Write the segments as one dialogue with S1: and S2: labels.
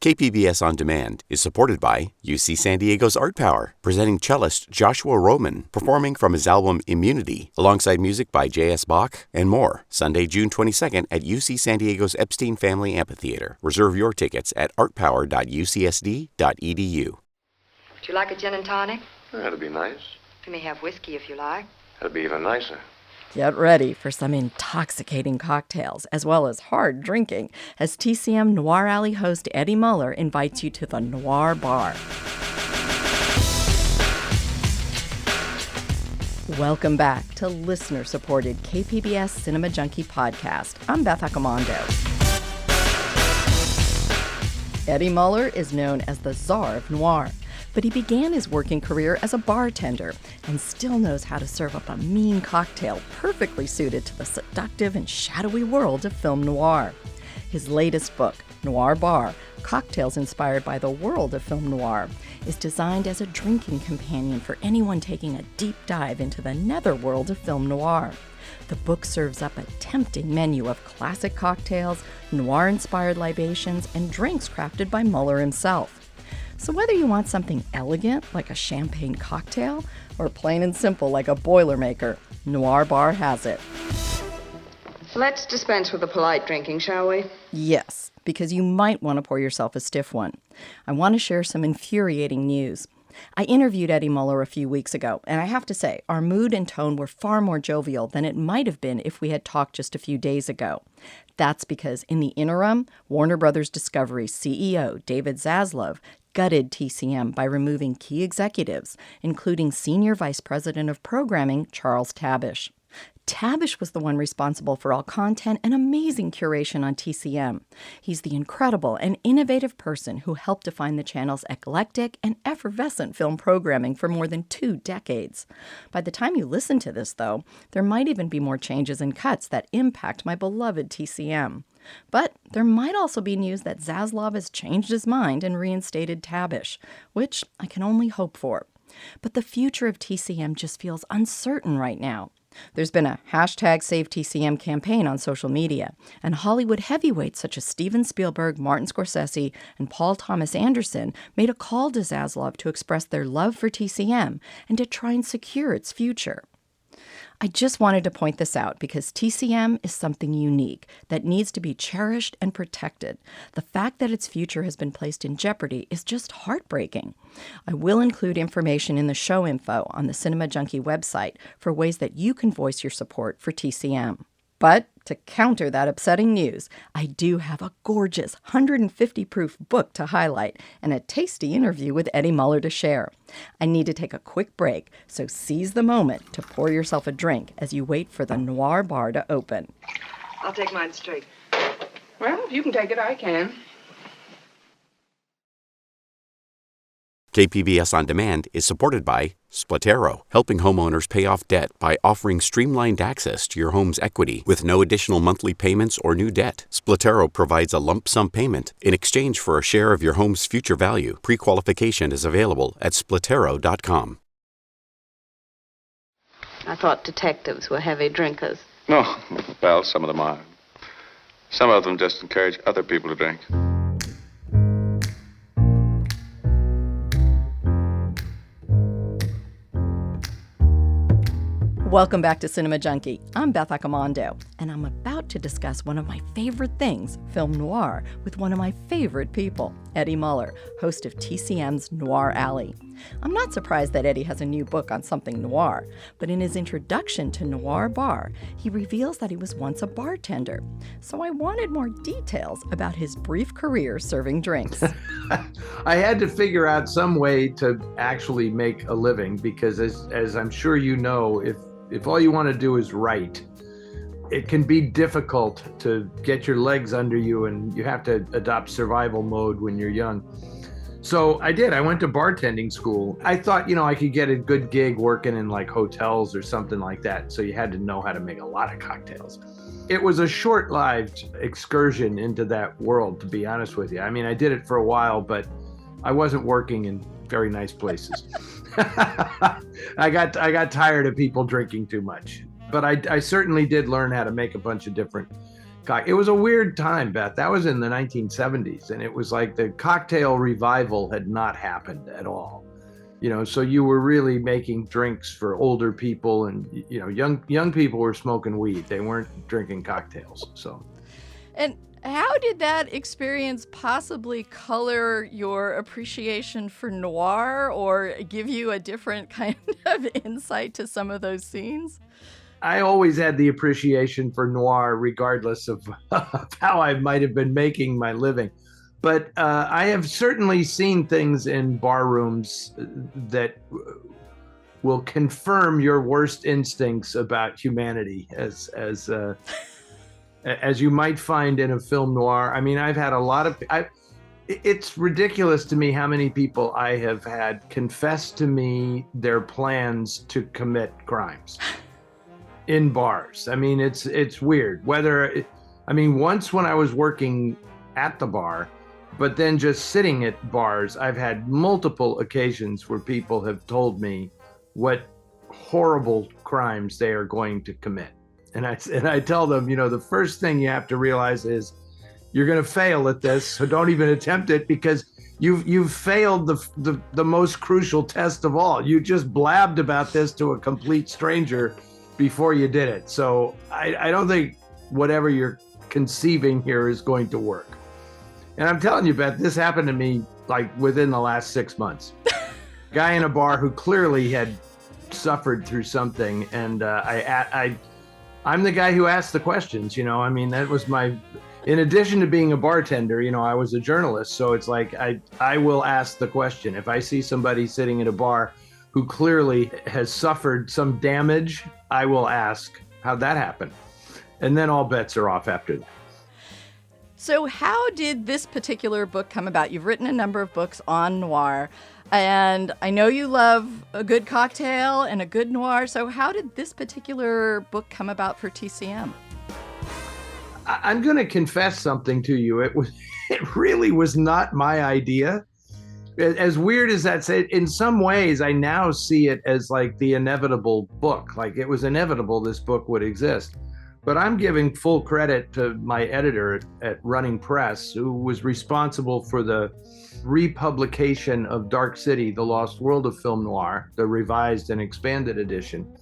S1: KPBS On Demand is supported by UC San Diego's Art Power, presenting cellist Joshua Roman, performing from his album Immunity, alongside music by J.S. Bach and more. Sunday, June 22nd at UC San Diego's Epstein Family Amphitheater. Reserve your tickets at artpower.ucsd.edu.
S2: Would you like a gin and tonic?
S3: That'd be nice.
S2: You may have whiskey if you like.
S3: That'd be even nicer.
S4: Get ready for some intoxicating cocktails, as well as hard drinking, as TCM Noir Alley host Eddie Muller invites you to the Noir Bar. Welcome back to listener-supported KPBS Cinema Junkie podcast. I'm Beth Accomando. Eddie Muller is known as the Czar of Noir, but he began his working career as a bartender and still knows how to serve up a mean cocktail perfectly suited to the seductive and shadowy world of film noir. His latest book, Noir Bar, Cocktails Inspired by the World of Film Noir, is designed as a drinking companion for anyone taking a deep dive into the netherworld of film noir. The book serves up a tempting menu of classic cocktails, noir-inspired libations, and drinks crafted by Muller himself. So whether you want something elegant, like a champagne cocktail, or plain and simple, like a Boilermaker, Noir Bar has it.
S2: Let's dispense with the polite drinking, shall we?
S4: Yes, because you might want to pour yourself a stiff one. I want to share some infuriating news. I interviewed Eddie Muller a few weeks ago, and I have to say, our mood and tone were far more jovial than it might have been if we had talked just a few days ago. That's because in the interim, Warner Brothers Discovery CEO David Zaslav gutted TCM by removing key executives, including Senior Vice President of Programming Charles Tabish. Tabish was the one responsible for all content and amazing curation on TCM. He's the incredible and innovative person who helped define the channel's eclectic and effervescent film programming for more than 2 decades. By the time you listen to this, though, there might even be more changes and cuts that impact my beloved TCM. But there might also be news that Zaslav has changed his mind and reinstated Tabish, which I can only hope for. But the future of TCM just feels uncertain right now. There's been a #SaveTCM campaign on social media, and Hollywood heavyweights such as Steven Spielberg, Martin Scorsese, and Paul Thomas Anderson made a call to Zaslav to express their love for TCM and to try and secure its future. I just wanted to point this out because TCM is something unique that needs to be cherished and protected. The fact that its future has been placed in jeopardy is just heartbreaking. I will include information in the show info on the Cinema Junkie website for ways that you can voice your support for TCM. But to counter that upsetting news, I do have a gorgeous 150-proof book to highlight and a tasty interview with Eddie Muller to share. I need to take a quick break, so seize the moment to pour yourself a drink as you wait for the Noir Bar to open.
S2: I'll take mine straight.
S5: Well, if you can take it, I can.
S1: KPBS On Demand is supported by Splatero, helping homeowners pay off debt by offering streamlined access to your home's equity with no additional monthly payments or new debt. Splatero provides a lump sum payment in exchange for a share of your home's future value. Pre-qualification is available at splatero.com.
S6: I thought detectives were heavy drinkers.
S3: No, well, some of them are. Some of them just encourage other people to drink.
S4: Welcome back to Cinema Junkie. I'm Beth Accomando, and I'm about to discuss one of my favorite things, film noir, with one of my favorite people, Eddie Muller, host of TCM's Noir Alley. I'm not surprised that Eddie has a new book on something noir, but in his introduction to Noir Bar, he reveals that he was once a bartender. So I wanted more details about his brief career serving drinks.
S7: I had to figure out some way to actually make a living because as I'm sure you know, if all you want to do is write, it can be difficult to get your legs under you and you have to adopt survival mode when you're young. So I did. I went to bartending school. I thought, I could get a good gig working in like hotels or something like that. So you had to know how to make a lot of cocktails. It was a short-lived excursion into that world, to be honest with you. I mean, I did it for a while, but I wasn't working in very nice places. I got tired of people drinking too much, but I certainly did learn how to make a bunch of different It was a weird time, Beth. That was in the 1970s, and it was like the cocktail revival had not happened at all. So you were really making drinks for older people, and young people were smoking weed. They weren't drinking cocktails. So,
S4: and how did that experience possibly color your appreciation for noir, or give you a different kind of insight to some of those scenes?
S7: I always had the appreciation for noir, regardless of how I might have been making my living. But I have certainly seen things in bar rooms that will confirm your worst instincts about humanity, as you might find in a film noir. I mean, I've had a lot of. It's ridiculous to me how many people I have had confess to me their plans to commit crimes in bars. I mean, it's weird. Once when I was working at the bar, but then just sitting at bars, I've had multiple occasions where people have told me what horrible crimes they are going to commit. And I tell them, the first thing you have to realize is you're going to fail at this, so don't even attempt it, because you've failed the most crucial test of all. You just blabbed about this to a complete stranger before you did it. So I don't think whatever you're conceiving here is going to work. And I'm telling you, Beth, this happened to me like within the last 6 months. Guy in a bar who clearly had suffered through something, and I'm the guy who asked the questions. That was in addition to being a bartender, I was a journalist. So it's like I will ask the question. If I see somebody sitting at a bar who clearly has suffered some damage, I will ask, how'd that happen? And then all bets are off after that.
S4: So how did this particular book come about? You've written a number of books on noir, and I know you love a good cocktail and a good noir. So how did this particular book come about for TCM?
S7: I'm going to confess something to you. It really was not my idea. As weird as that said, in some ways, I now see it as like the inevitable book. Like it was inevitable this book would exist. But I'm giving full credit to my editor at Running Press, who was responsible for the republication of Dark City, The Lost World of Film Noir, the revised and expanded edition.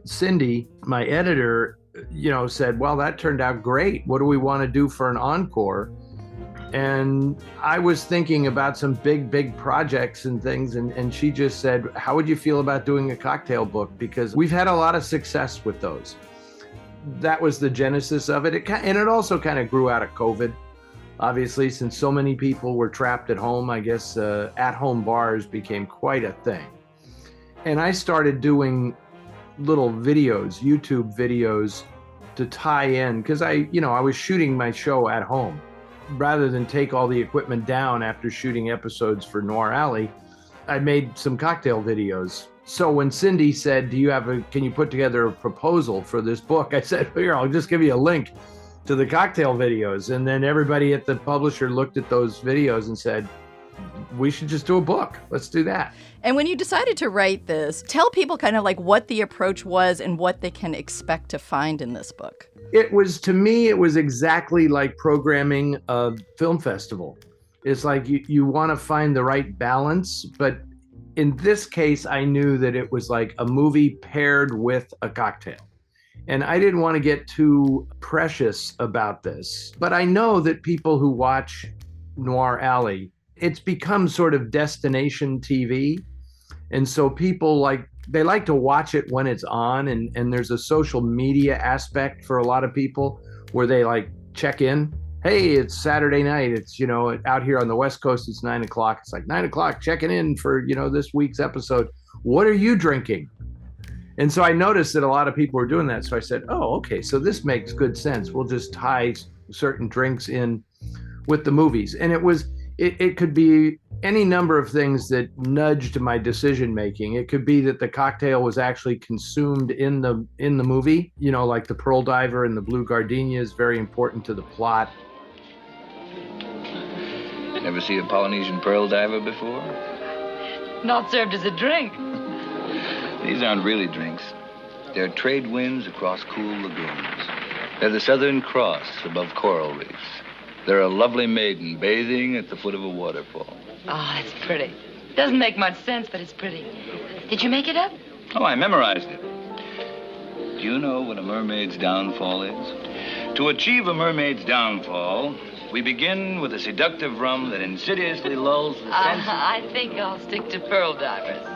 S7: Cindy, my editor, said, well, that turned out great. What do we want to do for an encore? And I was thinking about some big projects and things. And she just said, how would you feel about doing a cocktail book? Because we've had a lot of success with those. That was the genesis of it. And it also kind of grew out of COVID. Obviously, since so many people were trapped at home, I guess at-home bars became quite a thing. And I started doing little videos, YouTube videos, to tie in, because I was shooting my show at home. Rather than take all the equipment down after shooting episodes for Noir Alley, I made some cocktail videos. So when Cindy said, can you put together a proposal for this book? I said, here, I'll just give you a link to the cocktail videos. And then everybody at the publisher looked at those videos and said, we should just do a book. Let's do that.
S4: And when you decided to write this, tell people kind of like what the approach was and what they can expect to find in this book.
S7: To me, it was exactly like programming a film festival. It's like you want to find the right balance, but in this case, I knew that it was like a movie paired with a cocktail. And I didn't want to get too precious about this. But I know that people who watch Noir Alley, it's become sort of destination TV. And so people they like to watch it when it's on. And there's a social media aspect for a lot of people where they check in. Hey, it's Saturday night. It's, out here on the West Coast, it's 9:00. It's like 9:00, checking in for, this week's episode. What are you drinking? And so I noticed that a lot of people were doing that. So I said, oh, okay, so this makes good sense. We'll just tie certain drinks in with the movies. And it could be any number of things that nudged my decision making. It could be that the cocktail was actually consumed in the movie, like the Pearl Diver and the Blue Gardenia is very important to the plot.
S8: Ever see a Polynesian pearl diver before?
S9: Not served as a drink.
S8: These aren't really drinks. They're trade winds across cool lagoons. They're the Southern Cross above coral reefs. They're a lovely maiden bathing at the foot of a waterfall.
S9: Oh, it's pretty. Doesn't make much sense, but it's pretty. Did you make it up?
S8: Oh, I memorized it. Do you know what a mermaid's downfall is? To achieve a mermaid's downfall, we begin with a seductive rum that insidiously lulls the senses.
S9: I think I'll stick to pearl divers.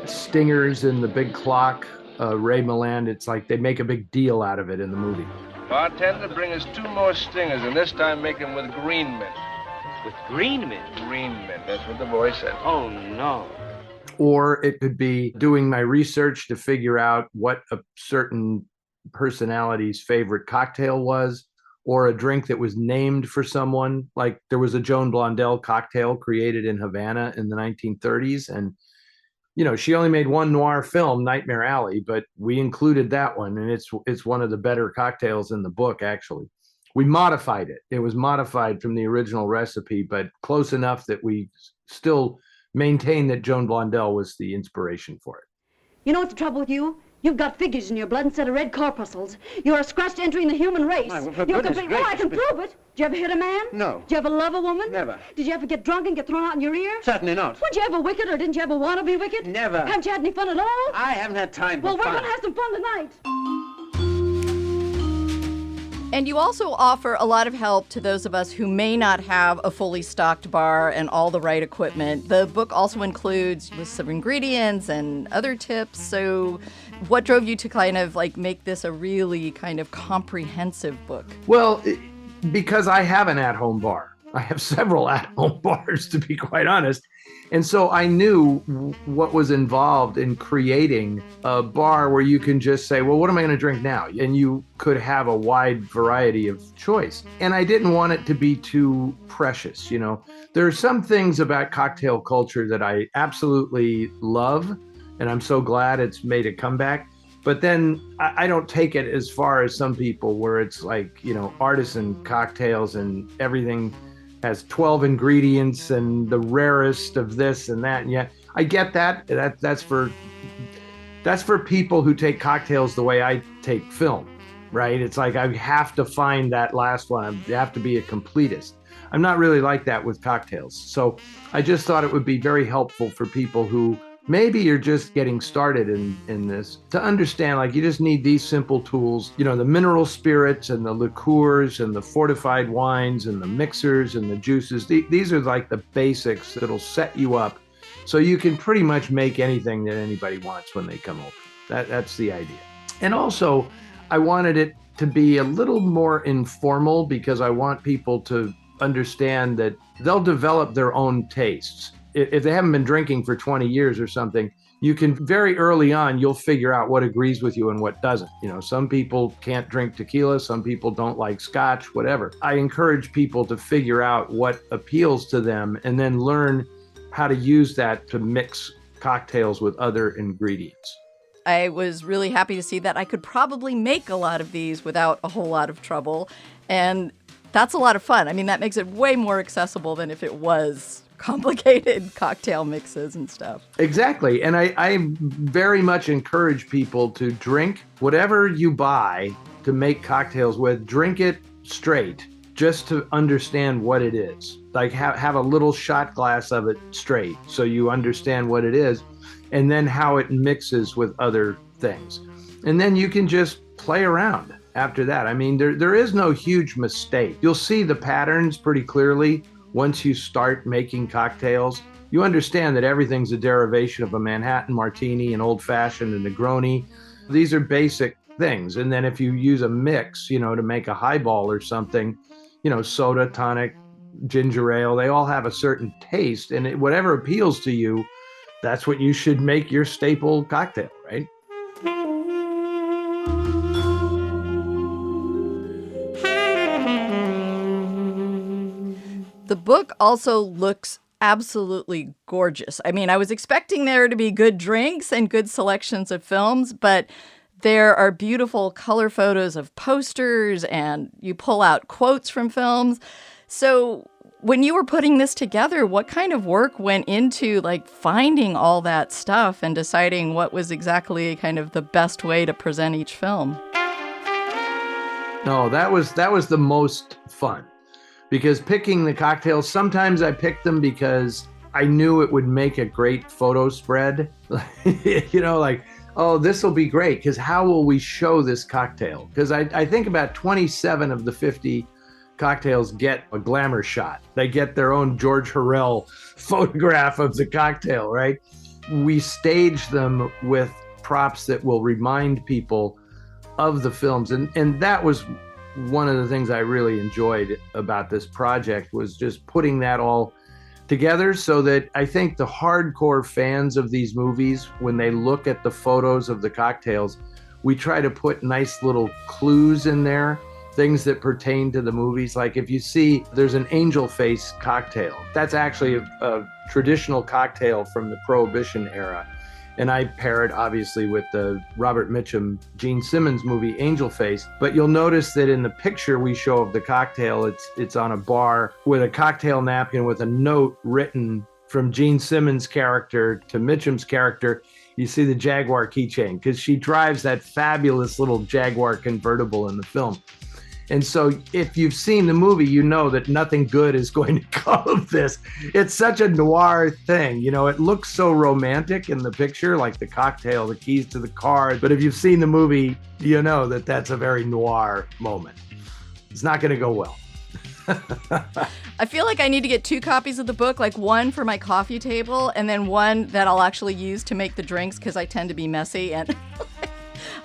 S7: Stingers in the big clock, Ray Milland, it's like they make a big deal out of it in the movie.
S10: Bartender, bring us 2 more stingers, and this time make them with green mint.
S11: With green mint?
S10: Green mint, that's what the boy said.
S11: Oh, no.
S7: Or it could be doing my research to figure out what a certain personality's favorite cocktail was, or a drink that was named for someone. Like there was a Joan Blondell cocktail created in Havana in the 1930s. And, you know, she only made one noir film, Nightmare Alley, but we included that one. And it's one of the better cocktails in the book, actually. We modified it. It was modified from the original recipe, but close enough that we still maintain that Joan Blondell was the inspiration for it.
S12: You know what's the trouble with you? You've got figures in your blood instead of red corpuscles. You're a scratched entry in the human race.
S11: Why, well, for
S12: You're
S11: goodness
S12: complete... Well, I can prove it. Did you ever hit a man?
S11: No.
S12: Did you ever love a woman?
S11: Never.
S12: Did you ever get drunk and get thrown out in your ear?
S11: Certainly not.
S12: Weren't you ever wicked, or didn't you ever want to be wicked?
S11: Never.
S12: Haven't you had any fun at all?
S11: I haven't had time for
S12: Well, we're
S11: fun.
S12: going to have some fun tonight.
S4: And you also offer a lot of help to those of us who may not have a fully stocked bar and all the right equipment. The book also includes lists of ingredients and other tips. So what drove you to kind of like make this a really kind of comprehensive book?
S7: Well, because I have an at-home bar. I have several at-home bars, to be quite honest. And so I knew what was involved in creating a bar where you can just say, well, what am I going to drink now? And you could have a wide variety of choice. And I didn't want it to be too precious. You know, there are some things about cocktail culture that I absolutely love, and I'm so glad it's made a comeback. But then I don't take it as far as some people where it's like, you know, artisan cocktails and everything has 12 ingredients and the rarest of this and that. And yeah, I get that. That's for people who take cocktails the way I take film, right? It's like I have to find that last one. I have to be a completist. I'm not really like that with cocktails. So I just thought it would be very helpful for people who maybe you're just getting started in this to understand, like, you just need these simple tools, you know, the mineral spirits and the liqueurs and the fortified wines and the mixers and the juices. These are like the basics that'll set you up so you can pretty much make anything that anybody wants when they come over. That's the idea. And also, I wanted it to be a little more informal because I want people to understand that they'll develop their own tastes. If they haven't been drinking for 20 years or something, you can very early on, you'll figure out what agrees with you and what doesn't. You know, some people can't drink tequila, some people don't like scotch, whatever. I encourage people to figure out what appeals to them and then learn how to use that to mix cocktails with other ingredients.
S4: I was really happy to see that I could probably make a lot of these without a whole lot of trouble. And that's a lot of fun. I mean, that makes it way more accessible than if it was complicated cocktail mixes and stuff.
S7: Exactly. And I very much encourage people to drink whatever you buy to make cocktails with, drink it straight, just to understand what it is. Like have a little shot glass of it straight so you understand what it is, and then how it mixes with other things. And then you can just play around after that. I mean, there is no huge mistake. You'll see the patterns pretty clearly. Once you start making cocktails, you understand that everything's a derivation of a Manhattan martini, an old-fashioned, and a Negroni. These are basic things. And then if you use a mix, you know, to make a highball or something, you know, soda, tonic, ginger ale, they all have a certain taste. And whatever appeals to you, that's what you should make your staple cocktail, right?
S4: The book also looks absolutely gorgeous. I mean, I was expecting there to be good drinks and good selections of films, but there are beautiful color photos of posters and you pull out quotes from films. So when you were putting this together, what kind of work went into like finding all that stuff and deciding what was exactly kind of the best way to present each film?
S7: No, that was the most fun, because picking the cocktails, sometimes I picked them because I knew it would make a great photo spread. Like, oh, this will be great, because how will we show this cocktail? Because I think about 27 of the 50 cocktails get a glamour shot. They get their own George Harrell photograph of the cocktail, right? We stage them with props that will remind people of the films. And that was one of the things I really enjoyed about this project, was just putting that all together, so that I think the hardcore fans of these movies, when they look at the photos of the cocktails, we try to put nice little clues in there, things that pertain to the movies. Like if you see there's an angel face cocktail, that's actually a traditional cocktail from the Prohibition era. And I pair it obviously with the Robert Mitchum, Gene Simmons movie Angel Face. But you'll notice that in the picture we show of the cocktail, it's on a bar with a cocktail napkin with a note written from Gene Simmons' character to Mitchum's character. You see the Jaguar keychain, because she drives that fabulous little Jaguar convertible in the film. And so if you've seen the movie, you know that nothing good is going to come of this. It's such a noir thing. It looks so romantic in the picture, like the cocktail, the keys to the car. But if you've seen the movie, you know that that's a very noir moment. It's not going to go well.
S4: I feel like I need to get 2 copies of the book, like one for my coffee table and then one that I'll actually use to make the drinks, because I tend to be messy. And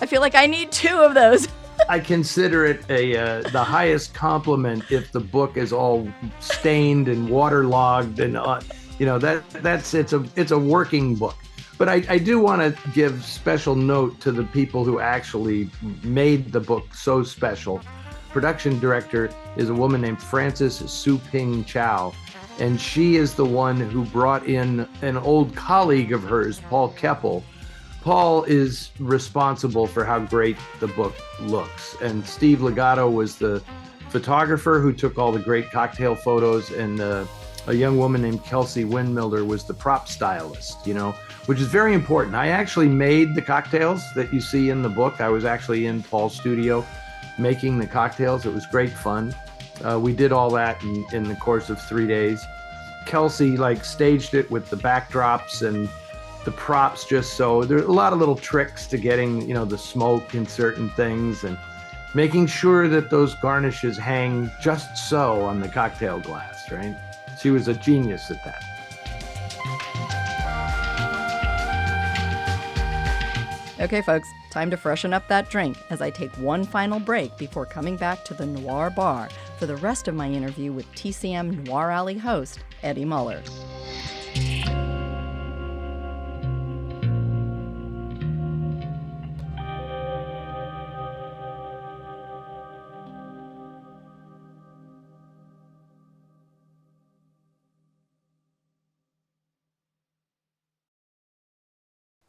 S4: I feel like I need 2 of those.
S7: I consider it the highest compliment if the book is all stained and waterlogged, and it's a working book. But I do want to give special note to the people who actually made the book so special. Production director is a woman named Frances Su-Ping Chow, and she is the one who brought in an old colleague of hers, Paul Keppel. Paul is responsible for how great the book looks. And Steve Legato was the photographer who took all the great cocktail photos. And a young woman named Kelsey Windmiller was the prop stylist, which is very important. I actually made the cocktails that you see in the book. I was actually in Paul's studio making the cocktails. It was great fun. We did all that in the course of 3 days. Kelsey staged it with the backdrops and the props, just so there are a lot of little tricks to getting, the smoke in certain things, and making sure that those garnishes hang just so on the cocktail glass, right? She was a genius at that.
S4: Okay, folks, time to freshen up that drink as I take one final break before coming back to the Noir Bar for the rest of my interview with TCM Noir Alley host, Eddie Muller.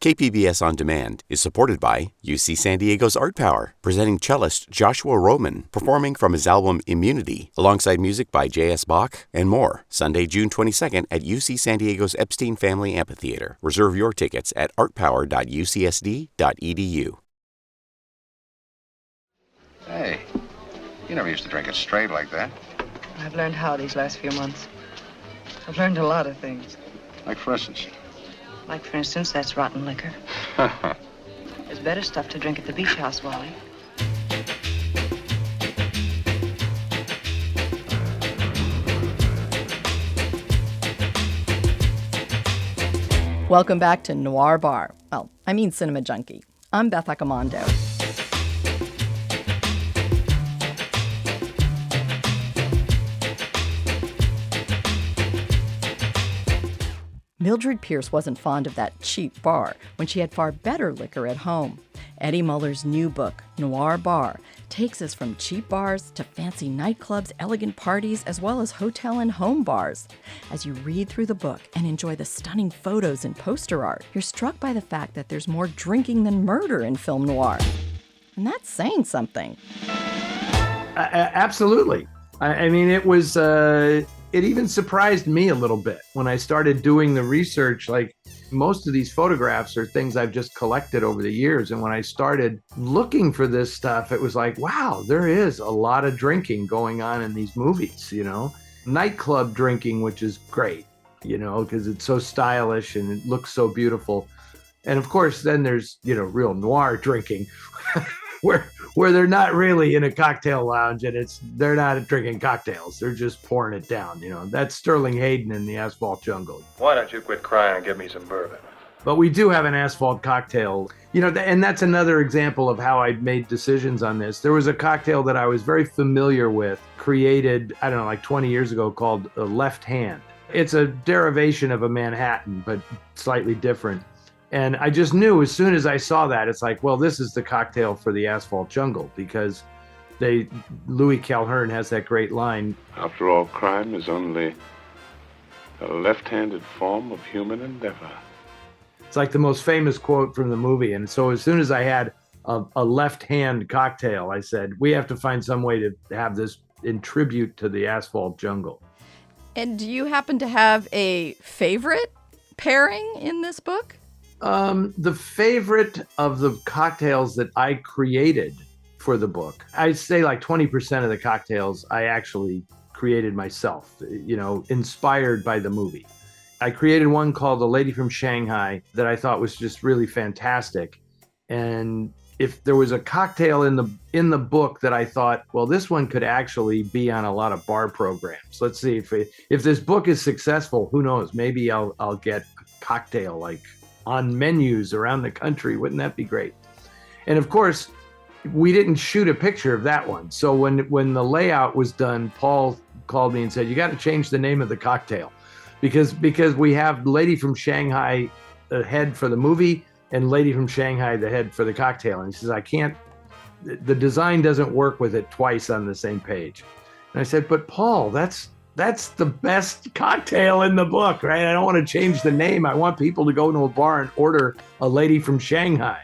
S1: KPBS On Demand is supported by UC San Diego's Art Power, presenting cellist Joshua Roman, performing from his album Immunity, alongside music by J.S. Bach and more, Sunday, June 22nd at UC San Diego's Epstein Family Amphitheater. Reserve your tickets at artpower.ucsd.edu.
S3: Hey, you never used to drink it straight like that.
S5: I've learned how these last few months. I've learned a lot of things.
S3: Like, for instance?
S5: Like, for instance, that's rotten liquor. There's better stuff to drink at the beach house, Wally.
S4: Welcome back to Noir Bar. Well, I mean Cinema Junkie. I'm Beth Accomando. Mildred Pierce wasn't fond of that cheap bar when she had far better liquor at home. Eddie Muller's new book, Noir Bar, takes us from cheap bars to fancy nightclubs, elegant parties, as well as hotel and home bars. As you read through the book and enjoy the stunning photos and poster art, you're struck by the fact that there's more drinking than murder in film noir. And that's saying something.
S7: Absolutely. I mean, it was... It even surprised me a little bit when I started doing the research. Like, Most of these photographs are things I've just collected over the years. And when I started looking for this stuff, it was like, wow, there is a lot of drinking going on in these movies, Nightclub drinking, which is great, because it's so stylish and it looks so beautiful. And of course, then there's, real noir drinking where they're not really in a cocktail lounge and they're not drinking cocktails. They're just pouring it down. That's Sterling Hayden in the Asphalt Jungle.
S10: Why don't you quit crying and give me some bourbon?
S7: But we do have an asphalt cocktail, and that's another example of how I made decisions on this. There was a cocktail that I was very familiar with, created, I don't know, like 20 years ago, called Left Hand. It's a derivation of a Manhattan, but slightly different. And I just knew as soon as I saw that, it's like, well, this is the cocktail for the Asphalt Jungle, because Louis Calhern has that great line.
S3: After all, crime is only a left-handed form of human endeavor.
S7: It's like the most famous quote from the movie. And so as soon as I had a left-hand cocktail, I said, we have to find some way to have this in tribute to the Asphalt Jungle.
S4: And do you happen to have a favorite pairing in this book?
S7: The favorite of the cocktails that I created for the book, I'd say like 20% of the cocktails I actually created myself, inspired by the movie. I created one called The Lady from Shanghai that I thought was just really fantastic. And if there was a cocktail in the book that I thought, well, this one could actually be on a lot of bar programs. Let's see if this book is successful, who knows? Maybe I'll get a cocktail like on menus around the country. Wouldn't that be great? And of course, we didn't shoot a picture of that one. So when the layout was done, Paul called me and said, you got to change the name of the cocktail because we have Lady from Shanghai, the head for the movie, and Lady from Shanghai, the head for the cocktail. And he says, the design doesn't work with it twice on the same page. And I said, but Paul, that's the best cocktail in the book, right? I don't want to change the name. I want people to go to a bar and order a Lady from Shanghai.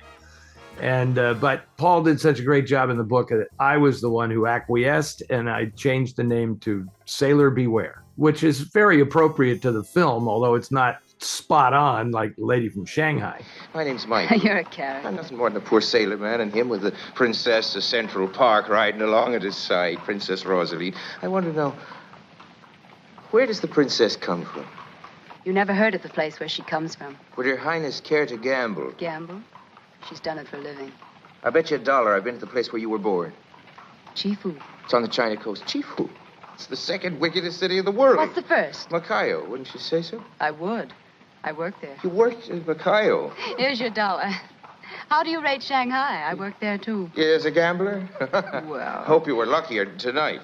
S7: And but Paul did such a great job in the book that I was the one who acquiesced, and I changed the name to Sailor Beware, which is very appropriate to the film, although it's not spot on like Lady from Shanghai.
S13: My name's Mike.
S9: You're a character.
S13: I'm nothing more than a poor sailor man, and him with the Princess of Central Park riding along at his side, Princess Rosalie. I want to know, where does the princess come from?
S9: You never heard of the place where she comes from.
S13: Would Your Highness care to gamble?
S9: Gamble? She's done it for a living.
S13: I bet you $1 I've been to the place where you were born.
S9: Chifu.
S13: It's on the China coast. Chifu. It's the second wickedest city in the world.
S9: What's the first?
S13: Macayo. Wouldn't you say so?
S9: I would. I worked there.
S13: You worked in Macayo?
S9: Here's your $1. How do you rate Shanghai? I worked there, too.
S13: Yeah, as a gambler?
S9: Well...
S13: Hope you were luckier tonight.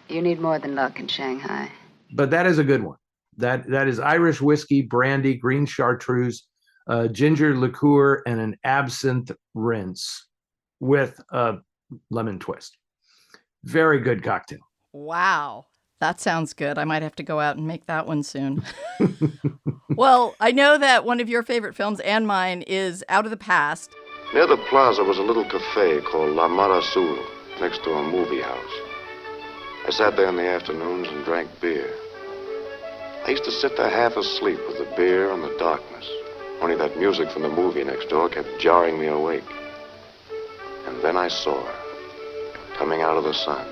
S9: You need more than luck in Shanghai.
S7: But that is a good one. That is Irish whiskey, brandy, green chartreuse, ginger liqueur, and an absinthe rinse with a lemon twist. Very good cocktail.
S4: Wow. That sounds good. I might have to go out and make that one soon. Well, I know that one of your favorite films and mine is Out of the Past.
S14: Near the plaza was a little cafe called La Mar Azul, next to a movie house. I sat there in the afternoons and drank beer. I used to sit there half asleep with the beer and the darkness. Only that music from the movie next door kept jarring me awake. And then I saw her, coming out of the sun.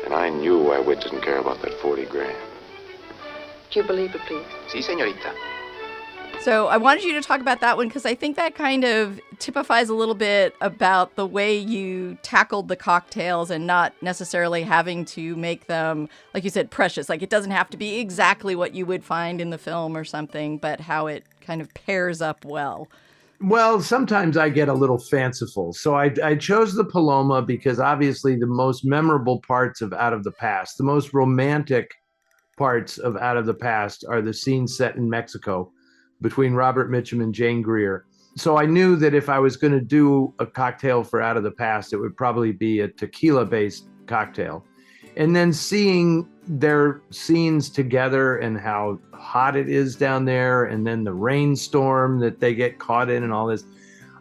S14: And I knew why Whit didn't care about that 40 grand.
S2: Do you believe it, please?
S13: Si, señorita.
S4: So I wanted you to talk about that one because I think that kind of typifies a little bit about the way you tackled the cocktails and not necessarily having to make them, like you said, precious. Like it doesn't have to be exactly what you would find in the film or something, but how it kind of pairs up well.
S7: Well, sometimes I get a little fanciful. So I chose the Paloma because obviously the most memorable parts of Out of the Past, the most romantic parts of Out of the Past are the scenes set in Mexico between Robert Mitchum and Jane Greer. So I knew that if I was going to do a cocktail for Out of the Past, it would probably be a tequila-based cocktail. And then seeing their scenes together and how hot it is down there, and then the rainstorm that they get caught in and all this,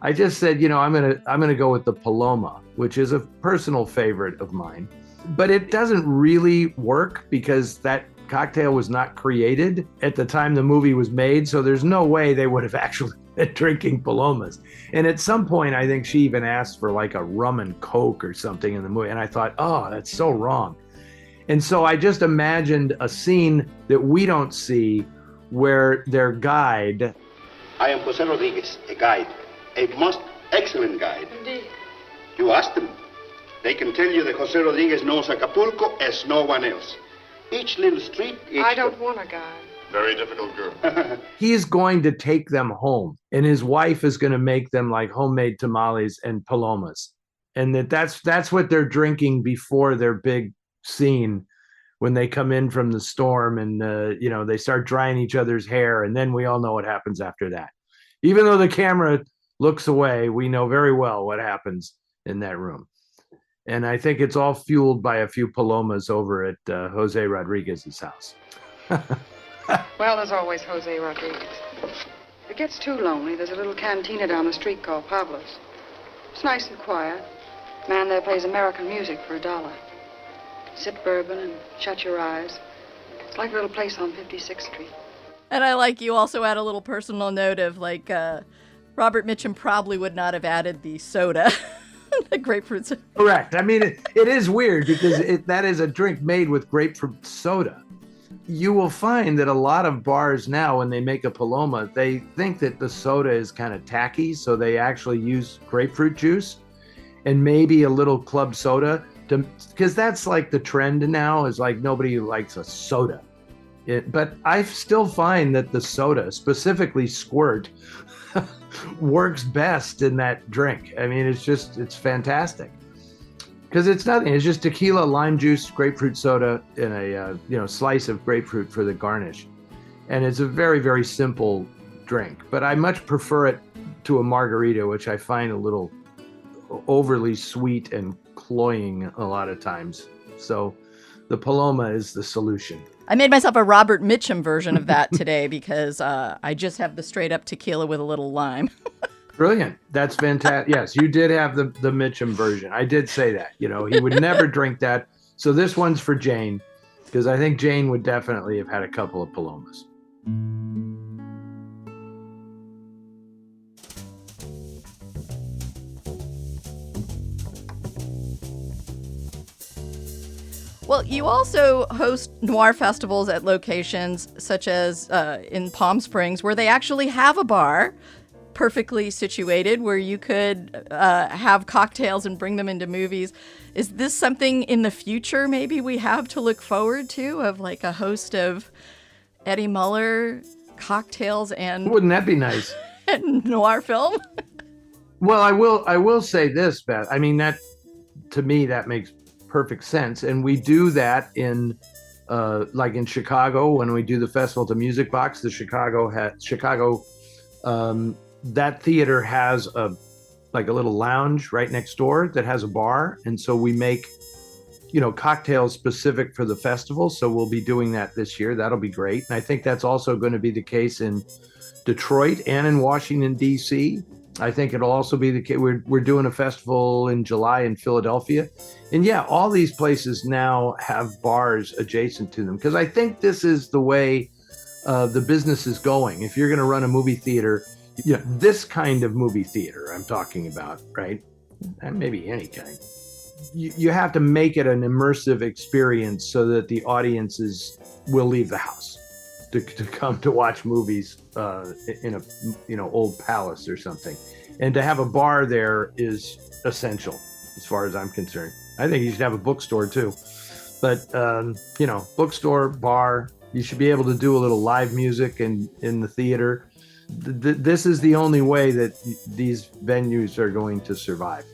S7: I just said, I'm gonna go with the Paloma, which is a personal favorite of mine. But it doesn't really work because that cocktail was not created at the time the movie was made, so there's no way they would have actually been drinking Palomas. And at some point, I think she even asked for like a rum and Coke or something in the movie. And I thought, oh, that's so wrong. And so I just imagined a scene that we don't see where their guide...
S15: I am Jose Rodriguez, a guide, a most excellent guide.
S2: Indeed.
S15: You ask them. They can tell you that Jose Rodriguez knows Acapulco as no one else. Each little street...
S2: I don't want a guide.
S15: Very difficult girl.
S7: He's going to take them home, and his wife is going to make them like homemade tamales and palomas. And that's what they're drinking before their big scene when they come in from the storm and, they start drying each other's hair. And then we all know what happens after that. Even though the camera looks away, we know very well what happens in that room. And I think it's all fueled by a few palomas over at Jose Rodriguez's house.
S2: Well, there's always Jose Rodriguez. If it gets too lonely, there's a little cantina down the street called Pablo's. It's nice and quiet. Man there plays American music for $1. Sip bourbon and shut your eyes. It's like a little place on 56th Street.
S4: And I like you also add a little personal note of like Robert Mitchum probably would not have added the soda. The grapefruit soda.
S7: Correct. I mean, it is weird because that is a drink made with grapefruit soda. You will find that a lot of bars now, when they make a Paloma, they think that the soda is kind of tacky, so they actually use grapefruit juice and maybe a little club soda, because that's like the trend now, is like nobody likes a soda. But I still find that the soda, specifically Squirt, works best in that drink. I mean, it's fantastic. Because it's nothing. It's just tequila, lime juice, grapefruit soda, and a slice of grapefruit for the garnish. And it's a very, very simple drink. But I much prefer it to a margarita, which I find a little overly sweet and cloying a lot of times. So the Paloma is the solution.
S4: I made myself a Robert Mitchum version of that today because I just have the straight up tequila with a little lime.
S7: Brilliant. That's fantastic. Yes, you did have the Mitchum version. I did say that. He would never drink that. So this one's for Jane, because I think Jane would definitely have had a couple of Palomas.
S4: Well, you also host noir festivals at locations such as in Palm Springs, where they actually have a bar perfectly situated where you could have cocktails and bring them into movies. Is this something in the future maybe we have to look forward to, of like a host of Eddie Muller cocktails and...
S7: Wouldn't that be nice?
S4: And noir film?
S7: Well, I will say this, Beth. I mean, that, to me, that makes perfect sense. And we do that in like in Chicago, when we do the Festival at the Music Box. The Chicago that theater has a little lounge right next door that has a bar. And so we make, cocktails specific for the festival. So we'll be doing that this year. That'll be great. And I think that's also going to be the case in Detroit and in Washington, D.C. I think it'll also be the case. We're doing a festival in July in Philadelphia. And yeah, all these places now have bars adjacent to them, because I think this is the way the business is going. If you're going to run a movie theater, this kind of movie theater I'm talking about, right? And maybe any kind. You have to make it an immersive experience so that the audiences will leave the house to come to watch movies in a old palace or something. And to have a bar there is essential as far as I'm concerned. I think you should have a bookstore too. But, bookstore, bar, you should be able to do a little live music in the theater. This is the only way that these venues are going to survive.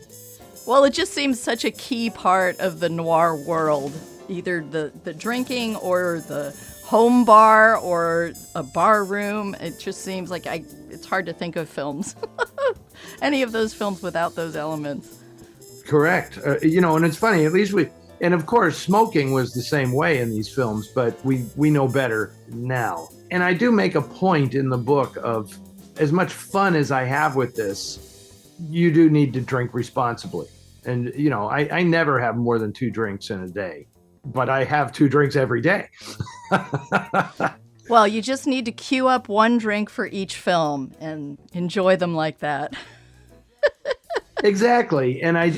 S4: Well, it just seems such a key part of the noir world, either the drinking or the home bar or a bar room. It just seems like it's hard to think of films, any of those films without those elements.
S7: Correct. And it's funny, at least and of course, smoking was the same way in these films, but we know better now. And I do make a point in the book of, as much fun as I have with this, you do need to drink responsibly. And, I never have more than 2 drinks in a day. but I have 2 drinks every day.
S4: Well, you just need to queue up 1 drink for each film and enjoy them like that.
S7: Exactly. And I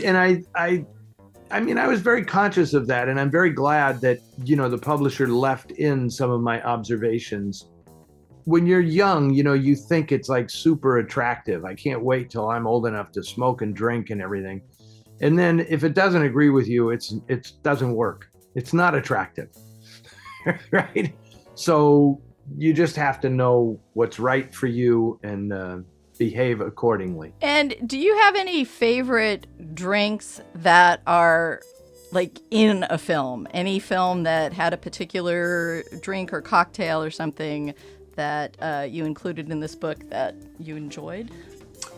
S7: mean, I was very conscious of that, and I'm very glad that, the publisher left in some of my observations. When you're young, you think it's like super attractive. I can't wait till I'm old enough to smoke and drink and everything. And then if it doesn't agree with you, it doesn't work. It's not attractive, right? So you just have to know what's right for you and behave accordingly.
S4: And do you have any favorite drinks that are like in a film? Any film that had a particular drink or cocktail or something that you included in this book that you enjoyed?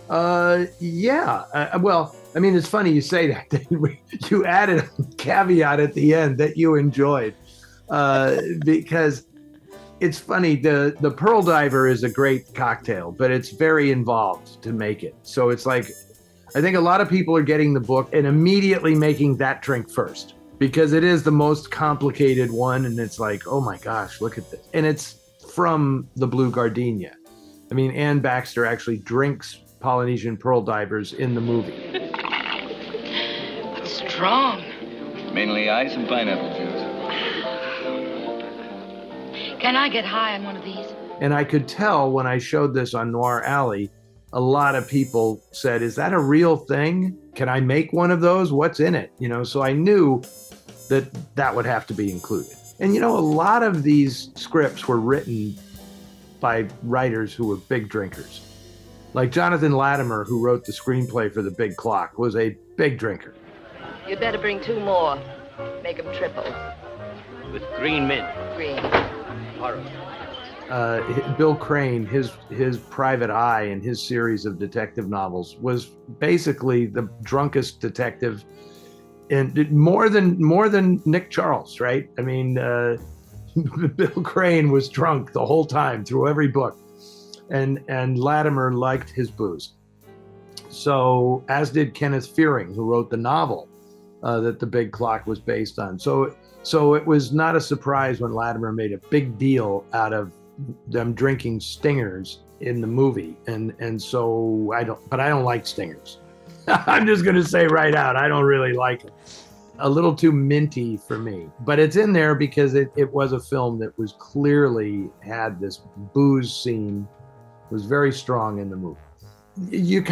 S7: Yeah. Well, I mean, it's funny you say that. You added a caveat at the end that you enjoyed, because it's funny. The Pearl Diver is a great cocktail, but it's very involved to make it. So it's like, I think a lot of people are getting the book and immediately making that drink first, because it is the most complicated one. And it's like, oh my gosh, look at this. And it's from the Blue Gardenia. I mean, Ann Baxter actually drinks Polynesian pearl divers in the movie.
S9: It's strong.
S8: Mainly ice and pineapple juice.
S9: Can I get high on one of these?
S7: And I could tell when I showed this on Noir Alley, a lot of people said, is that a real thing? Can I make one of those? What's in it? So I knew that would have to be included. And a lot of these scripts were written by writers who were big drinkers. Like Jonathan Latimer, who wrote the screenplay for The Big Clock, was a big drinker.
S5: You'd better bring 2 more. Make them triple.
S11: With green mint.
S5: Green.
S11: Horrible.
S7: Bill Crane, his Private Eye and his series of detective novels was basically the drunkest detective, and more than Nick Charles, right? I mean, Bill Crane was drunk the whole time through every book, and Latimer liked his booze. So, as did Kenneth Fearing, who wrote the novel that The Big Clock was based on. So it was not a surprise when Latimer made a big deal out of them drinking stingers in the movie. And so I don't like stingers. I'm just going to say right out, I don't really like it. A little too minty for me, but it's in there because it was a film that was clearly had this booze scene, was very strong in the movie. You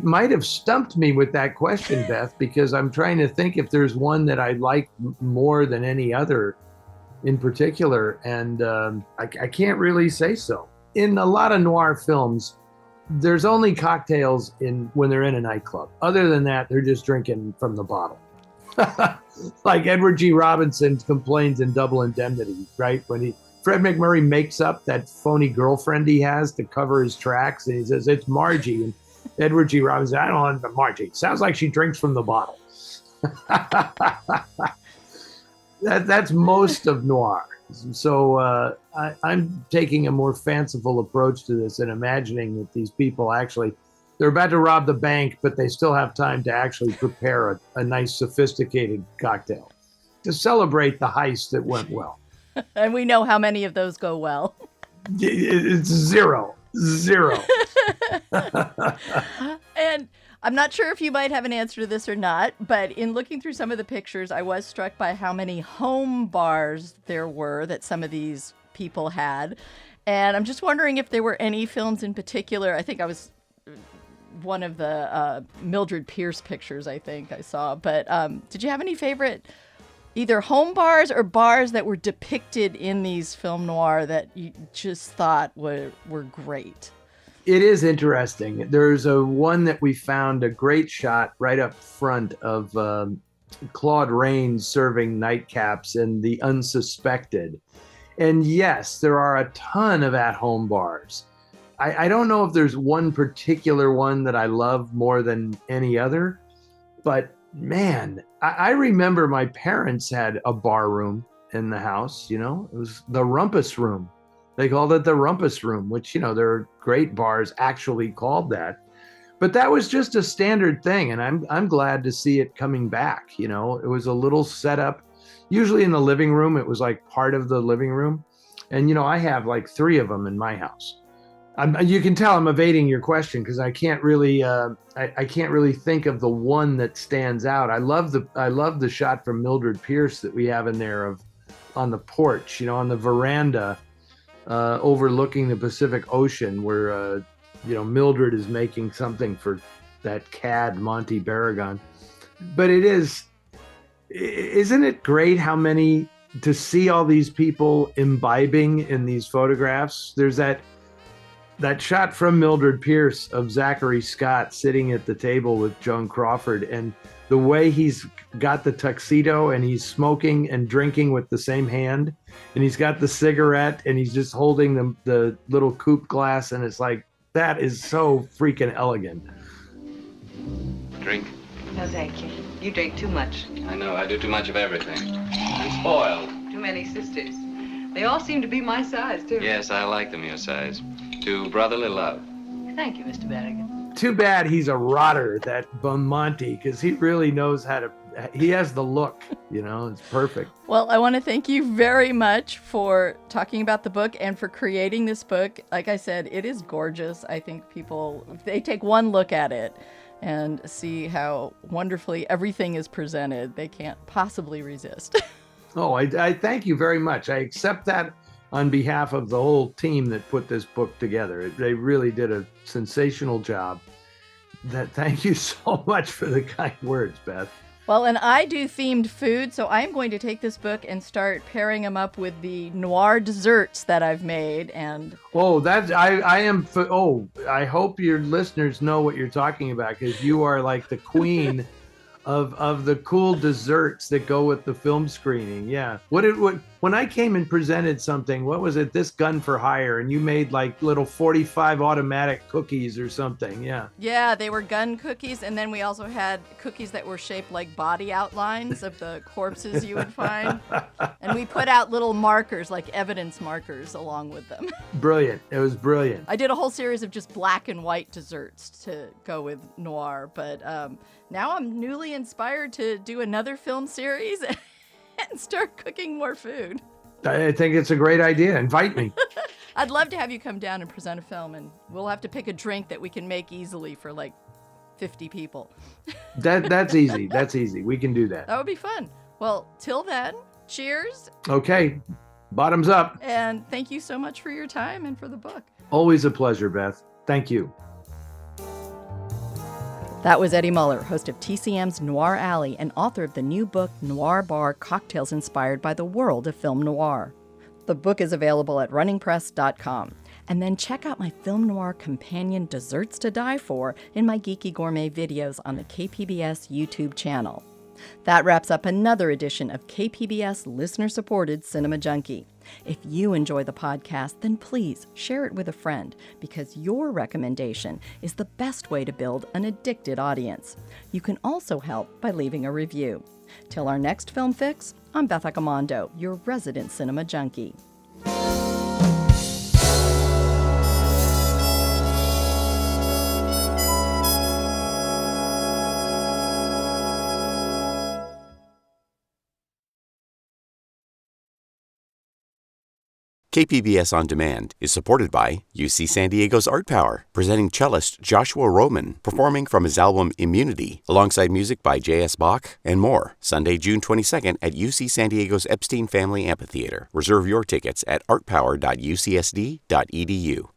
S7: might have stumped me with that question, Beth, because I'm trying to think if there's one that I like more than any other in particular. And I can't really say so. In a lot of noir films, there's only cocktails when they're in a nightclub. Other than that, they're just drinking from the bottle. Like Edward G. Robinson complains in Double Indemnity, right? When Fred McMurray makes up that phony girlfriend he has to cover his tracks, and he says, it's Margie. And Edward G. Robinson, I don't want Margie. Sounds like she drinks from the bottle. That's most of noir. So I'm taking a more fanciful approach to this and imagining that these people actually, they're about to rob the bank, but they still have time to actually prepare a nice, sophisticated cocktail to celebrate the heist that went well.
S4: And we know how many of those go well.
S7: It's zero.
S4: And I'm not sure if you might have an answer to this or not, but in looking through some of the pictures, I was struck by how many home bars there were that some of these people had. And I'm just wondering if there were any films in particular. I think I was one of the Mildred Pierce pictures, I think I saw. But did you have any favorite either home bars or bars that were depicted in these film noir that you just thought were great?
S7: It is interesting. There's one that we found, a great shot right up front of Claude Rains serving nightcaps in The Unsuspected. And yes, there are a ton of at-home bars. I don't know if there's one particular one that I love more than any other, but man, I remember my parents had a bar room in the house, it was the Rumpus Room. They called it the Rumpus Room, which, there are great bars actually called that. But that was just a standard thing, and I'm glad to see it coming back. It was a little setup usually in the living room. It was like part of the living room. And, you know, I have like 3 of them in my house. You can tell I'm evading your question because I can't really I can't really think of the one that stands out. I love the shot from Mildred Pierce that we have in there on the porch, you know, on the veranda overlooking the Pacific Ocean, where you know, Mildred is making something for that cad Monty Barragan. But isn't it great how many, to see all these people imbibing in these photographs? There's that shot from Mildred Pierce of Zachary Scott sitting at the table with Joan Crawford, and the way he's got the tuxedo and he's smoking and drinking with the same hand, and he's got the cigarette and he's just holding the little coupe glass, and it's like, that is so freaking elegant.
S11: Drink?
S5: No, thank you. You drink too much.
S11: I know, I do too much of everything. I'm spoiled.
S5: Too many sisters. They all seem to be my size, too.
S11: Yes, I like them your size. To brotherly love.
S5: Thank you, Mr. Barrigan.
S7: Too bad he's a rotter, that Monty, because he really knows how to, he has the look, you know, it's perfect.
S4: Well, I want to thank you very much for talking about the book and for creating this book. Like I said, it is gorgeous. I think people, if they take one look at it and see how wonderfully everything is presented, they can't possibly resist.
S7: Oh, I thank you very much. I accept that on behalf of the whole team that put this book together. They really did a sensational job. Thank you so much for the kind words, Beth.
S4: Well, and I do themed food, so I'm going to take this book and start pairing them up with the noir desserts that I've made. And I hope your listeners know what you're talking about, because you are like the queen of the cool desserts that go with the film screening. Yeah. When I came and presented something, what was it? This Gun for Hire, and you made like little 45 automatic cookies or something. Yeah. Yeah, they were gun cookies, and then we also had cookies that were shaped like body outlines of the corpses you would find. And we put out little markers, like evidence markers, along with them.
S7: Brilliant. It was brilliant.
S4: I did a whole series of just black and white desserts to go with noir, but now I'm newly inspired to do another film series and start cooking more food.
S7: I think it's a great idea. Invite me.
S4: I'd love to have you come down and present a film, and we'll have to pick a drink that we can make easily for like 50 people.
S7: That's easy. That's easy. We can do that.
S4: That would be fun. Well, till then, cheers.
S7: Okay. Bottoms up.
S4: And thank you so much for your time and for the book.
S7: Always a pleasure, Beth. Thank you.
S4: That was Eddie Muller, host of TCM's Noir Alley and author of the new book, Noir Bar, Cocktails Inspired by the World of Film Noir. The book is available at runningpress.com. And then check out my Film Noir companion Desserts to Die For in my Geeky Gourmet videos on the KPBS YouTube channel. That wraps up another edition of KPBS listener-supported Cinema Junkie. If you enjoy the podcast, then please share it with a friend, because your recommendation is the best way to build an addicted audience. You can also help by leaving a review. Till our next Film Fix, I'm Beth Accomando, your resident Cinema Junkie.
S1: KPBS On Demand is supported by UC San Diego's Art Power, presenting cellist Joshua Roman, performing from his album Immunity, alongside music by J.S. Bach and more, Sunday, June 22nd at UC San Diego's Epstein Family Amphitheater. Reserve your tickets at artpower.ucsd.edu.